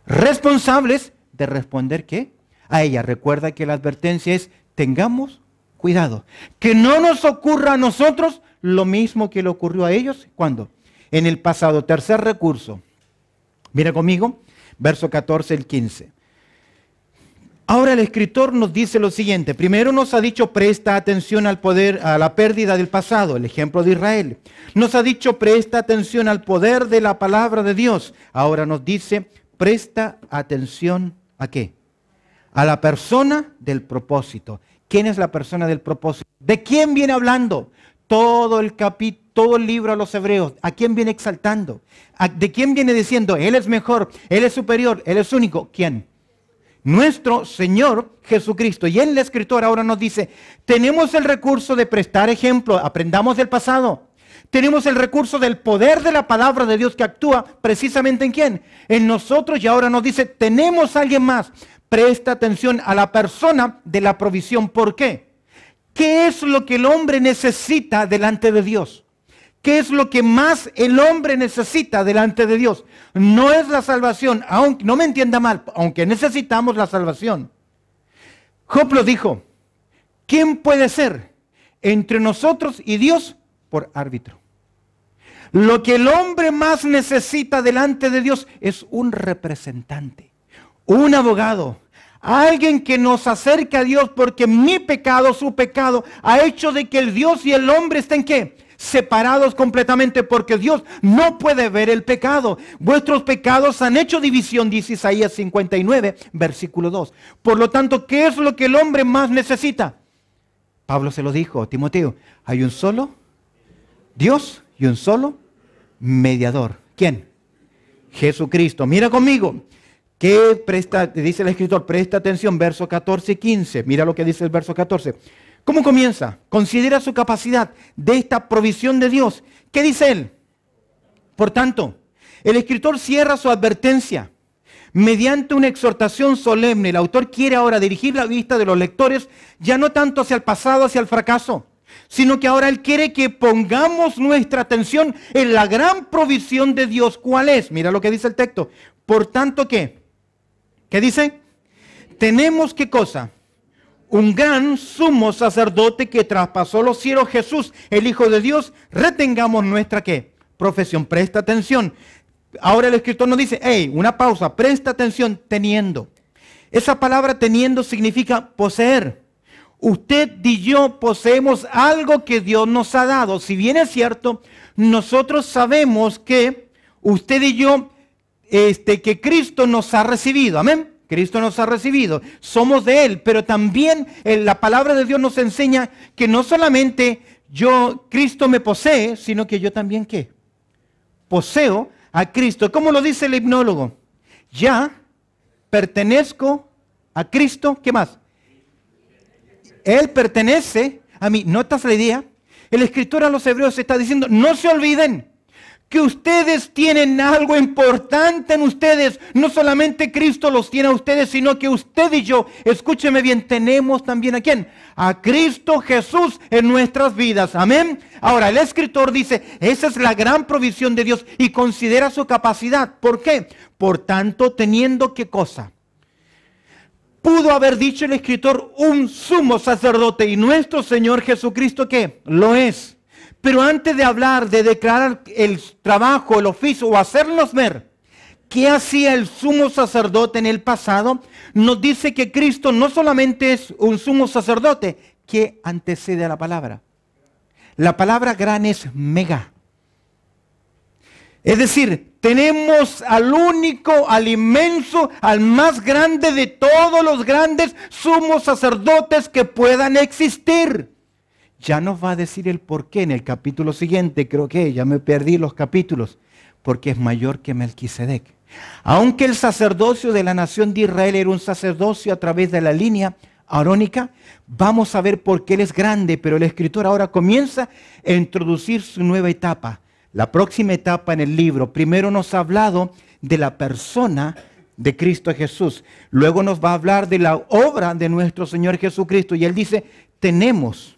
S1: Responsables de responder, ¿qué? A ella. Recuerda que la advertencia es, tengamos cuidado, que no nos ocurra a nosotros lo mismo que le ocurrió a ellos, ¿cuándo? En el pasado. Tercer recurso. Mira conmigo, verso 14 al 15. Ahora el escritor nos dice lo siguiente. Primero nos ha dicho, presta atención al poder, a la pérdida del pasado, el ejemplo de Israel. Nos ha dicho, presta atención al poder de la palabra de Dios. Ahora nos dice, presta atención ¿a qué? A la persona del propósito. ¿Quién es la persona del propósito? ¿De quién viene hablando? Todo el libro a los hebreos, ¿a quién viene exaltando? ¿De quién viene diciendo, Él es mejor, Él es superior, Él es único? ¿Quién? Nuestro Señor Jesucristo. Y el escritor ahora nos dice, tenemos el recurso de prestar ejemplo, aprendamos del pasado. Tenemos el recurso del poder de la palabra de Dios que actúa precisamente ¿en quién? En nosotros. Y ahora nos dice, tenemos a alguien más. Presta atención a la persona de la provisión. ¿Por qué? ¿Qué es lo que el hombre necesita delante de Dios? ¿Qué es lo que más el hombre necesita delante de Dios? No es la salvación, aunque no me entienda mal, aunque necesitamos la salvación. Job lo dijo, ¿quién puede ser entre nosotros y Dios por árbitro? Lo que el hombre más necesita delante de Dios es un representante, un abogado, alguien que nos acerque a Dios, porque mi pecado, su pecado, ha hecho de que el Dios y el hombre estén ¿qué? Separados completamente, porque Dios no puede ver el pecado. Vuestros pecados han hecho división, dice Isaías 59, versículo 2. Por lo tanto, ¿qué es lo que el hombre más necesita? Pablo se lo dijo a Timoteo, hay un solo Dios y un solo mediador. ¿Quién? Jesucristo. Mira conmigo. ¿Qué dice el escritor? Presta atención, verso 14 y 15. Mira lo que dice el verso 14. ¿Cómo comienza? Considera su capacidad de esta provisión de Dios. ¿Qué dice él? Por tanto, el escritor cierra su advertencia mediante una exhortación solemne. El autor quiere ahora dirigir la vista de los lectores ya no tanto hacia el pasado, hacia el fracaso, sino que ahora él quiere que pongamos nuestra atención en la gran provisión de Dios. ¿Cuál es? Mira lo que dice el texto. Por tanto, ¿qué? ¿Qué dice? Tenemos, ¿qué cosa? Un gran sumo sacerdote que traspasó los cielos, Jesús, el Hijo de Dios. Retengamos nuestra, ¿qué? Profesión. Presta atención. Ahora el escritor nos dice, hey, una pausa, presta atención, teniendo. Esa palabra teniendo significa poseer. Usted y yo poseemos algo que Dios nos ha dado. Si bien es cierto, nosotros sabemos que usted y yo, que Cristo nos ha recibido. Amén. Cristo nos ha recibido. Somos de Él, pero también la palabra de Dios nos enseña que no solamente Cristo me posee, sino que yo también, ¿qué? Poseo a Cristo. ¿Cómo lo dice el himnólogo? Ya pertenezco a Cristo. ¿Qué más? Él pertenece a mí. ¿Notas la idea? El escritor a los hebreos está diciendo, no se olviden que ustedes tienen algo importante en ustedes. No solamente Cristo los tiene a ustedes, sino que usted y yo, escúcheme bien, tenemos también ¿a quién? A Cristo Jesús en nuestras vidas. Amén. Ahora, el escritor dice, esa es la gran provisión de Dios y considera su capacidad. ¿Por qué? Por tanto, teniendo ¿qué cosa? Pudo haber dicho el escritor un sumo sacerdote, y nuestro Señor Jesucristo ¿qué? Lo es. Pero antes de hablar, de declarar el trabajo, el oficio o hacernos ver qué hacía el sumo sacerdote en el pasado, nos dice que Cristo no solamente es un sumo sacerdote que antecede a la palabra. La palabra gran es mega. Es decir, tenemos al único, al inmenso, al más grande de todos los grandes sumos sacerdotes que puedan existir. Ya nos va a decir el por qué en el capítulo siguiente, creo que ya me perdí los capítulos, porque es mayor que Melquisedec. Aunque el sacerdocio de la nación de Israel era un sacerdocio a través de la línea arónica, vamos a ver por qué él es grande, pero el escritor ahora comienza a introducir su nueva etapa. La próxima etapa en el libro, primero nos ha hablado de la persona de Cristo Jesús. Luego nos va a hablar de la obra de nuestro Señor Jesucristo. Y él dice, tenemos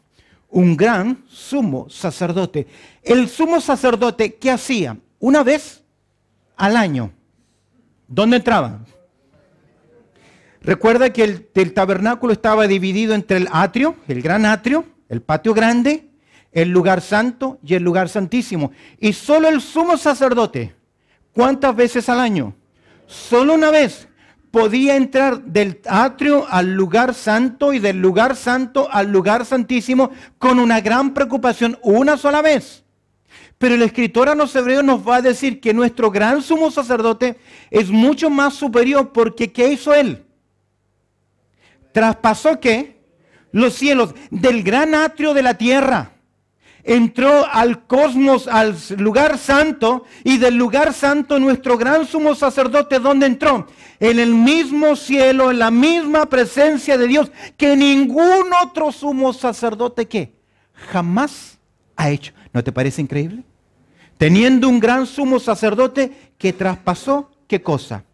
S1: un gran sumo sacerdote. El sumo sacerdote, ¿qué hacía? Una vez al año. ¿Dónde entraba? Recuerda que el tabernáculo estaba dividido entre el atrio, el gran atrio, el patio grande, el lugar santo y el lugar santísimo. Y solo el sumo sacerdote, ¿cuántas veces al año? Solo una vez podía entrar del atrio al lugar santo y del lugar santo al lugar santísimo con una gran preocupación, una sola vez. Pero el escritor a los hebreos nos va a decir que nuestro gran sumo sacerdote es mucho más superior porque ¿qué hizo él? Traspasó ¿qué? Los cielos del gran atrio de la tierra. Entró al cosmos, al lugar santo, y del lugar santo nuestro gran sumo sacerdote, ¿dónde entró? En el mismo cielo, en la misma presencia de Dios, que ningún otro sumo sacerdote que jamás ha hecho. ¿No te parece increíble? Teniendo un gran sumo sacerdote que traspasó, ¿qué cosa?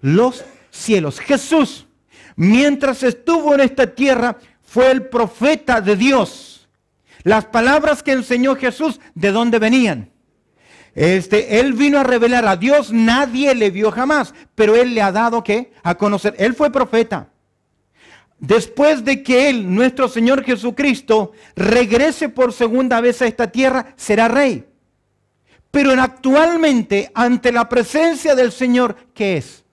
S1: Los cielos. Jesús, mientras estuvo en esta tierra, fue el profeta de Dios. Las palabras que enseñó Jesús, ¿de dónde venían? Él vino a revelar a Dios, nadie le vio jamás, pero Él le ha dado ¿qué? A conocer. Él fue profeta. Después de que Él, nuestro Señor Jesucristo, regrese por segunda vez a esta tierra, será rey. Pero actualmente, ante la presencia del Señor, ¿qué es?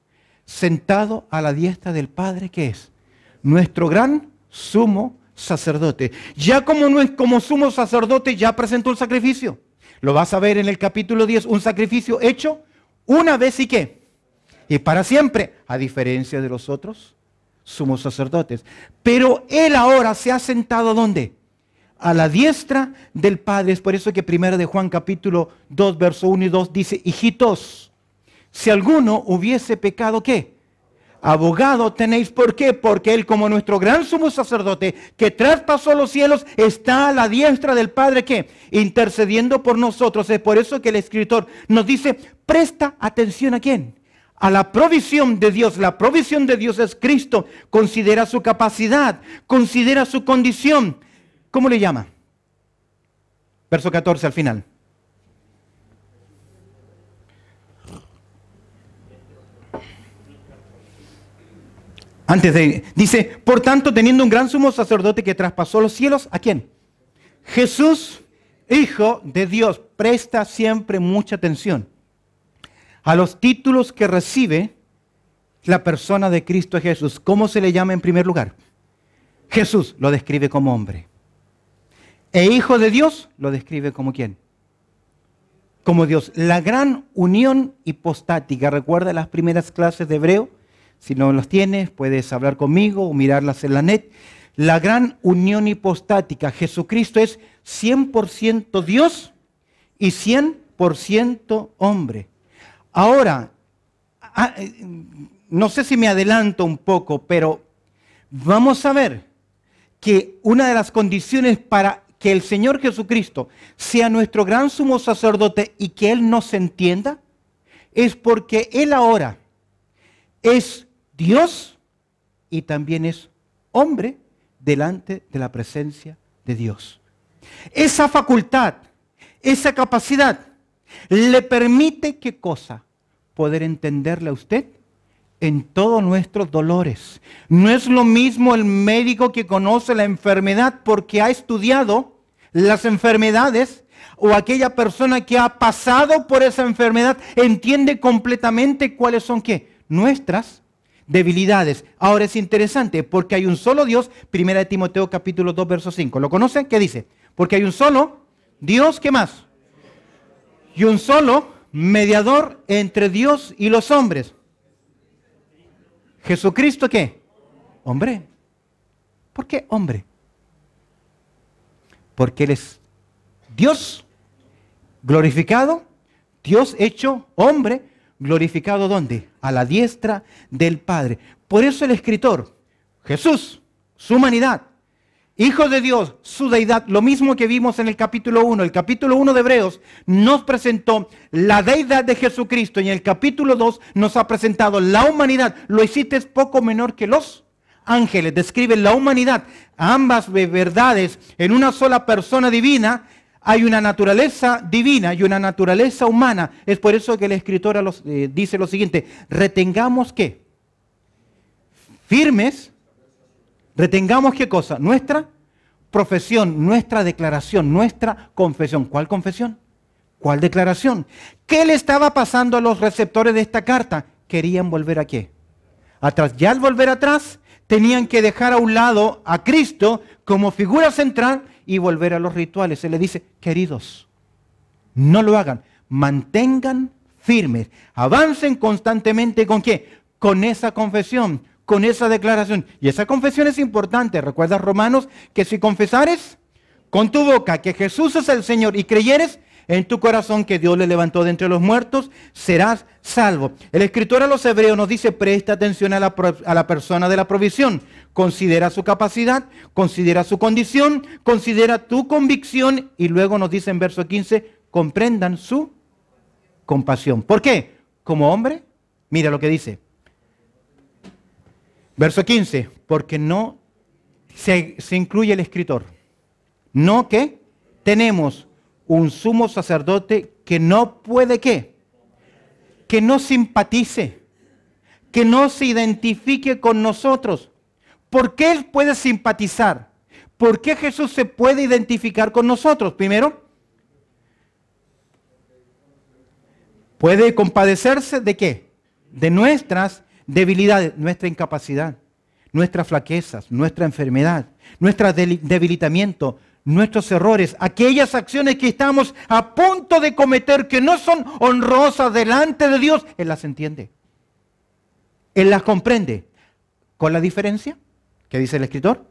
S1: Sentado a la diestra del Padre, ¿qué es? Nuestro gran sumo sacerdote. Ya como sumo sacerdote ya presentó un sacrificio. Lo vas a ver en el capítulo 10, un sacrificio hecho una vez y qué. Y para siempre, a diferencia de los otros sumos sacerdotes. Pero él ahora se ha sentado ¿dónde? A la diestra del Padre. Es por eso que 1 de Juan capítulo 2, verso 1 y 2 dice, hijitos, si alguno hubiese pecado, ¿qué? Abogado tenéis, ¿por qué? Porque Él como nuestro gran sumo sacerdote que traspasó los cielos está a la diestra del Padre, ¿qué? Intercediendo por nosotros. Es por eso que el escritor nos dice, presta atención ¿a quién? A la provisión de Dios. La provisión de Dios es Cristo. Considera su capacidad, considera su condición. ¿Cómo le llama? Verso 14 al final. Dice, por tanto, teniendo un gran sumo sacerdote que traspasó los cielos, ¿a quién? Jesús, Hijo de Dios. Presta siempre mucha atención a los títulos que recibe la persona de Cristo Jesús. ¿Cómo se le llama en primer lugar? Jesús lo describe como hombre. E Hijo de Dios lo describe como ¿quién? Como Dios. La gran unión hipostática. ¿Recuerda las primeras clases de hebreo? Si no las tienes, puedes hablar conmigo o mirarlas en la net. La gran unión hipostática. Jesucristo es 100% Dios y 100% hombre. Ahora, no sé si me adelanto un poco, pero vamos a ver que una de las condiciones para que el Señor Jesucristo sea nuestro gran sumo sacerdote y que Él nos entienda, es porque Él ahora es Dios y también es hombre delante de la presencia de Dios. Esa facultad, esa capacidad, le permite, ¿qué cosa? Poder entenderle a usted en todos nuestros dolores. No es lo mismo el médico que conoce la enfermedad porque ha estudiado las enfermedades, o aquella persona que ha pasado por esa enfermedad entiende completamente cuáles son ¿qué? Nuestras debilidades. Ahora es interesante porque hay un solo Dios. 1 de Timoteo capítulo 2 verso 5. ¿Lo conocen? ¿Qué dice? Porque hay un solo Dios, ¿qué más? Y un solo mediador entre Dios y los hombres. ¿Jesucristo qué? Hombre. ¿Por qué hombre? Porque Él es Dios glorificado, Dios hecho hombre, glorificado ¿dónde? A la diestra del Padre. Por eso el escritor, Jesús, su humanidad, Hijo de Dios, su deidad, lo mismo que vimos en el capítulo 1. El capítulo 1 de Hebreos nos presentó la deidad de Jesucristo y en el capítulo 2 nos ha presentado la humanidad. Lo hiciste poco menor que los ángeles. Describe la humanidad, ambas verdades en una sola persona divina. Hay una naturaleza divina y una naturaleza humana. Es por eso que el escritor dice lo siguiente: retengamos ¿qué? Firmes. Retengamos ¿qué cosa? Nuestra profesión, nuestra declaración, nuestra confesión. ¿Cuál confesión? ¿Cuál declaración? ¿Qué le estaba pasando a los receptores de esta carta? Querían volver ¿a qué? Atrás. Ya al volver atrás, tenían que dejar a un lado a Cristo como figura central y volver a los rituales. Se le dice, queridos, no lo hagan. Mantengan firmes. Avancen constantemente ¿con qué? Con esa confesión, con esa declaración. Y esa confesión es importante. ¿Recuerdas, Romanos, que si confesares con tu boca que Jesús es el Señor y creyeres en tu corazón que Dios le levantó de entre los muertos, serás salvo? El escritor a los hebreos nos dice, presta atención a la persona de la provisión. Considera su capacidad, considera su condición, considera tu convicción y luego nos dice en verso 15, comprendan su compasión. ¿Por qué? Como hombre, mira lo que dice. Verso 15, porque no se incluye el escritor. No que tenemos un sumo sacerdote que no puede ¿qué? Que no simpatice, que no se identifique con nosotros. ¿Por qué Él puede simpatizar? ¿Por qué Jesús se puede identificar con nosotros? Primero, puede compadecerse ¿de qué? De nuestras debilidades, nuestra incapacidad, nuestras flaquezas, nuestra enfermedad, nuestro debilitamiento, nuestros errores, aquellas acciones que estamos a punto de cometer que no son honrosas delante de Dios. Él las entiende. Él las comprende. ¿Con la diferencia? ¿Qué dice el escritor?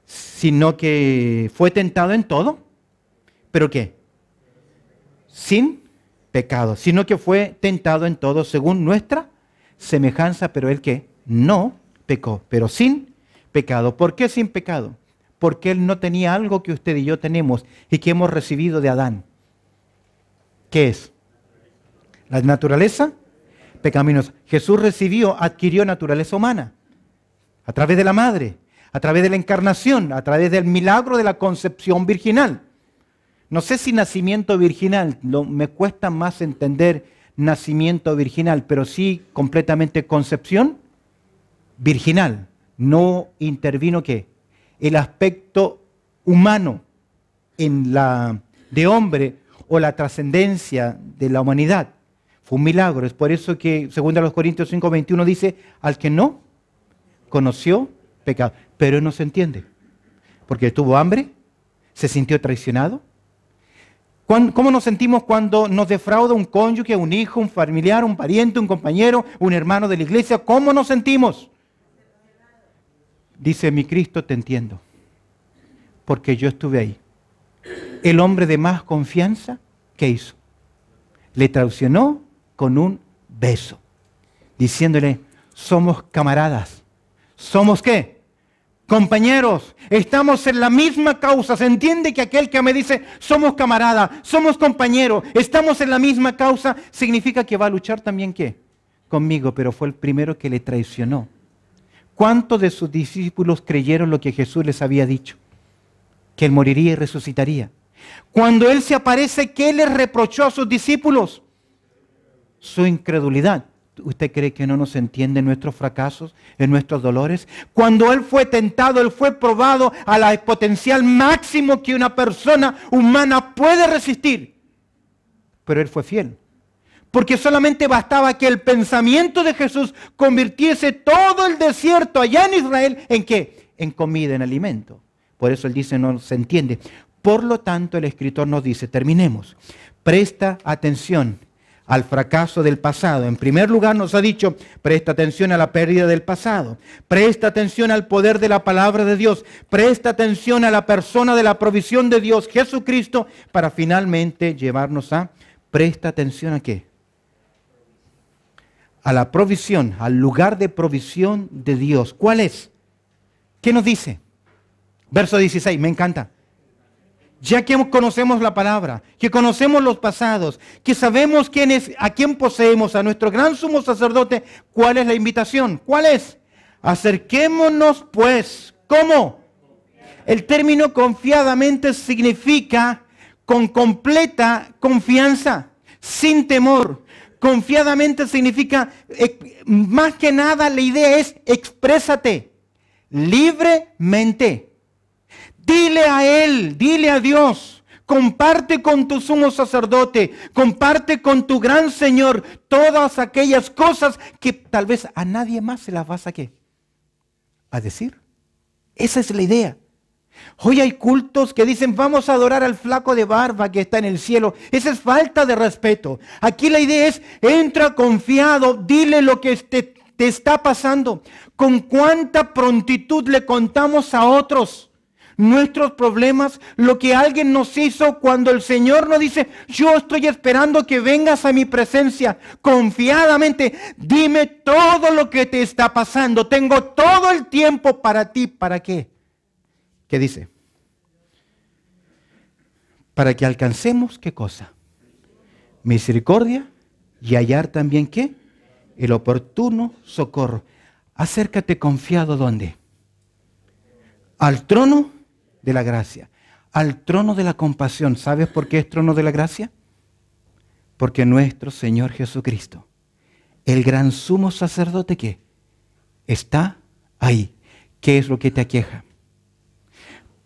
S1: Sino que fue tentado en todo. ¿Pero qué? Sin pecado. Sino que fue tentado en todo según nuestra semejanza, pero Él que no pecó, pero sin pecado. ¿Por qué sin pecado? Porque Él no tenía algo que usted y yo tenemos y que hemos recibido de Adán. ¿Qué es? La naturaleza pecaminosa. Jesús adquirió naturaleza humana a través de la madre, a través de la encarnación, a través del milagro de la concepción virginal. No sé si nacimiento virginal, me cuesta más entender nacimiento virginal, pero sí completamente concepción virginal. No intervino ¿qué? El aspecto humano de hombre o la trascendencia de la humanidad. Fue un milagro. Es por eso que, según los Corintios 5:21 dice, al que no conoció pecado. Pero Él no se entiende. Porque tuvo hambre, se sintió traicionado. ¿Cómo nos sentimos cuando nos defrauda un cónyuge, un hijo, un familiar, un pariente, un compañero, un hermano de la iglesia? ¿Cómo nos sentimos? Dice, mi Cristo, te entiendo, porque yo estuve ahí. El hombre de más confianza, ¿qué hizo? Le traicionó con un beso, diciéndole, somos camaradas. ¿Somos qué? Compañeros, estamos en la misma causa. Se entiende que aquel que me dice, somos camaradas, somos compañeros, estamos en la misma causa, significa que va a luchar también ¿qué? Conmigo, pero fue el primero que le traicionó. ¿Cuántos de sus discípulos creyeron lo que Jesús les había dicho? Que Él moriría y resucitaría. Cuando Él se aparece, ¿qué les reprochó a sus discípulos? Su incredulidad. ¿Usted cree que no nos entiende en nuestros fracasos, en nuestros dolores? Cuando Él fue tentado, Él fue probado a la potencial máximo que una persona humana puede resistir. Pero Él fue fiel. Porque solamente bastaba que el pensamiento de Jesús convirtiese todo el desierto allá en Israel, ¿en qué? En comida, en alimento. Por eso Él dice, no se entiende. Por lo tanto, el escritor nos dice, terminemos, presta atención al fracaso del pasado. En primer lugar nos ha dicho, presta atención a la pérdida del pasado. Presta atención al poder de la palabra de Dios. Presta atención a la persona de la provisión de Dios, Jesucristo, para finalmente llevarnos a, presta atención ¿a qué? A la provisión, al lugar de provisión de Dios. ¿Cuál es? ¿Qué nos dice? Verso 16, me encanta. Ya que conocemos la palabra, que conocemos los pasados, que sabemos quién es, a quién poseemos, a nuestro gran sumo sacerdote, ¿cuál es la invitación? ¿Cuál es? Acerquémonos pues. ¿Cómo? El término confiadamente significa con completa confianza, sin temor. Confiadamente significa, más que nada la idea es exprésate libremente. Dile a Él, dile a Dios, comparte con tu sumo sacerdote, comparte con tu gran Señor todas aquellas cosas que tal vez a nadie más se las vas a decir. Esa es la idea. Hoy hay cultos que dicen vamos a adorar al flaco de barba que está en el cielo. Esa es falta de respeto. Aquí la idea es entra confiado, dile lo que te está pasando. Con cuánta prontitud le contamos a otros nuestros problemas, lo que alguien nos hizo, cuando el Señor nos dice, yo estoy esperando que vengas a mi presencia confiadamente, dime todo lo que te está pasando, tengo todo el tiempo para ti. ¿Para qué? ¿Qué dice? Para que alcancemos, ¿qué cosa? Misericordia y hallar también, ¿qué? El oportuno socorro. Acércate confiado, ¿dónde? Al trono de la gracia, al trono de la compasión. ¿Sabes por qué es trono de la gracia? Porque nuestro Señor Jesucristo, el gran sumo sacerdote, ¿qué? Está ahí. ¿Qué es lo que te aqueja?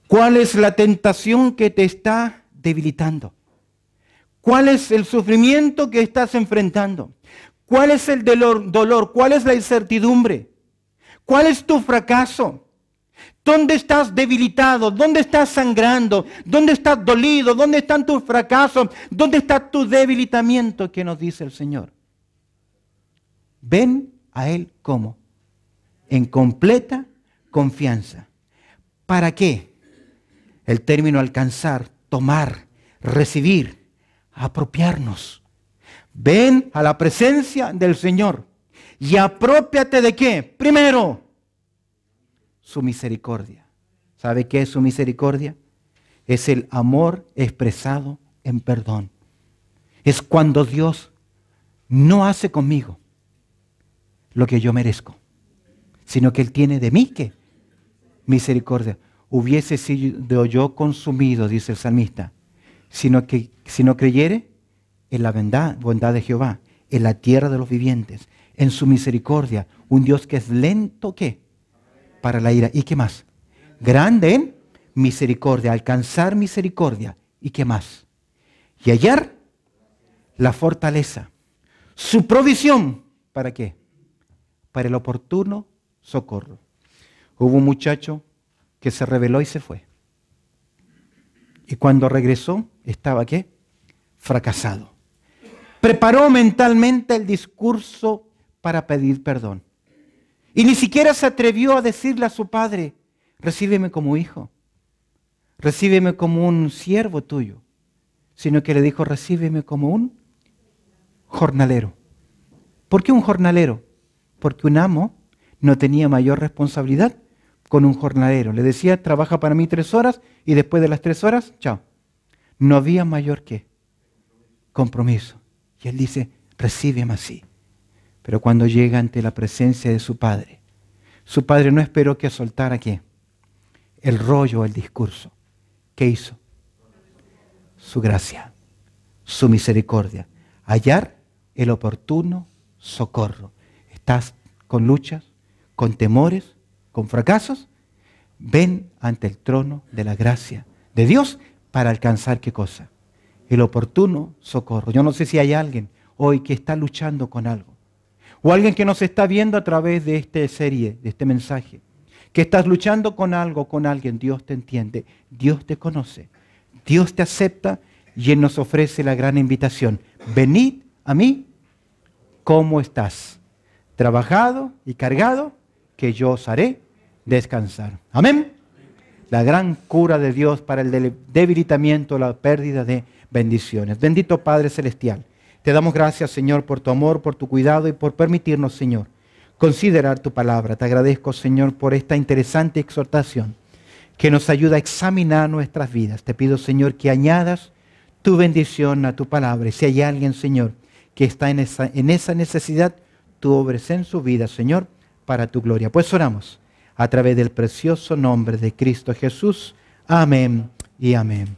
S1: ¿Cuál es la tentación que te está debilitando? ¿Cuál es el sufrimiento que estás enfrentando? ¿Cuál es el dolor? ¿Cuál es la incertidumbre? ¿Cuál es tu fracaso? ¿Dónde estás debilitado? ¿Dónde estás sangrando? ¿Dónde estás dolido? ¿Dónde están tus fracasos? ¿Dónde está tu debilitamiento? ¿Qué nos dice el Señor? Ven a Él ¿cómo? En completa confianza. ¿Para qué? El término alcanzar, tomar, recibir, apropiarnos. Ven a la presencia del Señor y apropiate de qué? Primero, su misericordia. ¿Sabe qué es su misericordia? Es el amor expresado en perdón. Es cuando Dios no hace conmigo lo que yo merezco, sino que Él tiene de mí ¿qué? Misericordia. Hubiese sido yo consumido, dice el salmista, si no creyere en la bondad de Jehová, en la tierra de los vivientes, en su misericordia, un Dios que es lento, ¿qué? Para la ira. ¿Y qué más? Grande en misericordia, alcanzar misericordia. ¿Y qué más? Y hallar la fortaleza, su provisión. ¿Para qué? Para el oportuno socorro. Hubo un muchacho que se rebeló y se fue. Y cuando regresó, estaba ¿qué? Fracasado. Preparó mentalmente el discurso para pedir perdón. Y ni siquiera se atrevió a decirle a su padre, recíbeme como hijo, recíbeme como un siervo tuyo, sino que le dijo, recíbeme como un jornalero. ¿Por qué un jornalero? Porque un amo no tenía mayor responsabilidad con un jornalero. Le decía, trabaja para mí 3 horas y después de las 3 horas, chao. No había mayor que compromiso. Y él dice, recíbeme así. Pero cuando llega ante la presencia de su padre no esperó que soltara ¿qué? El rollo, el discurso. ¿Qué hizo? Su gracia, su misericordia. Hallar el oportuno socorro. ¿Estás con luchas, con temores, con fracasos? Ven ante el trono de la gracia de Dios para alcanzar ¿qué cosa? El oportuno socorro. Yo no sé si hay alguien hoy que está luchando con algo. O alguien que nos está viendo a través de esta serie, de este mensaje. Que estás luchando con algo, con alguien. Dios te entiende. Dios te conoce. Dios te acepta y Él nos ofrece la gran invitación. Venid a mí, ¿cómo estás? Trabajado y cargado, que yo os haré descansar. Amén. La gran cura de Dios para el debilitamiento, la pérdida de bendiciones. Bendito Padre Celestial, te damos gracias, Señor, por tu amor, por tu cuidado y por permitirnos, Señor, considerar tu palabra. Te agradezco, Señor, por esta interesante exhortación que nos ayuda a examinar nuestras vidas. Te pido, Señor, que añadas tu bendición a tu palabra. Y si hay alguien, Señor, que está en esa necesidad, tú obres en su vida, Señor, para tu gloria. Pues oramos a través del precioso nombre de Cristo Jesús. Amén y amén.